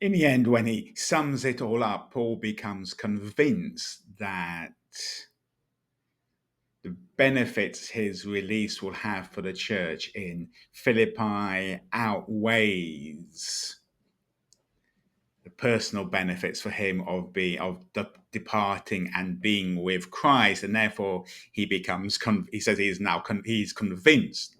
In the end, when he sums it all up, Paul becomes convinced that the benefits his release will have for the church in Philippi outweighs the personal benefits for him of departing and being with Christ, and therefore he says he's convinced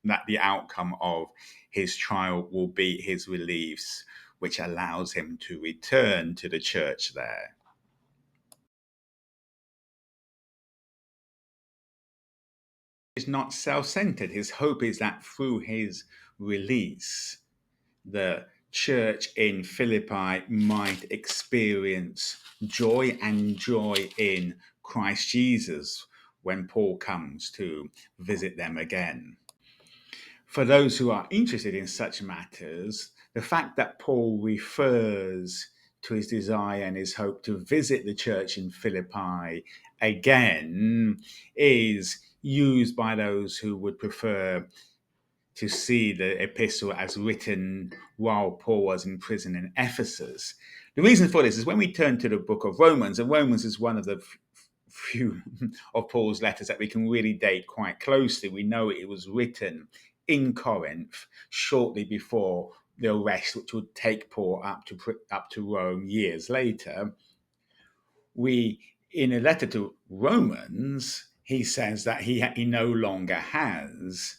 that the outcome of his trial will be his release, which allows him to return to the church there. He's not self-centered. His hope is that through his release, the church in Philippi might experience joy in Christ Jesus when Paul comes to visit them again. For those who are interested in such matters, the fact that Paul refers to his desire and his hope to visit the church in Philippi again is used by those who would prefer to see the epistle as written while Paul was in prison in Ephesus. The reason for this is when we turn to the book of Romans, and Romans is one of the few of Paul's letters that we can really date quite closely. We know it was written in Corinth shortly before the arrest, which would take Paul up to Rome years later. In a letter to Romans, he says that he no longer has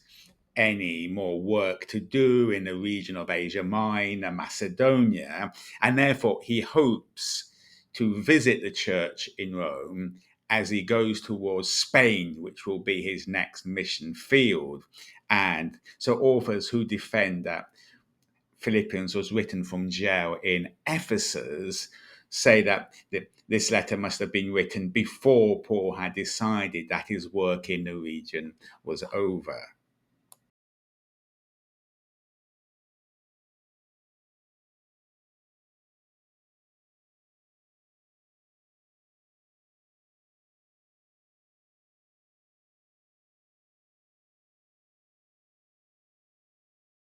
any more work to do in the region of Asia Minor, Macedonia, and therefore he hopes to visit the church in Rome as he goes towards Spain, which will be his next mission field. And so authors who defend that Philippians was written from jail in Ephesus say that this letter must have been written before Paul had decided that his work in the region was over.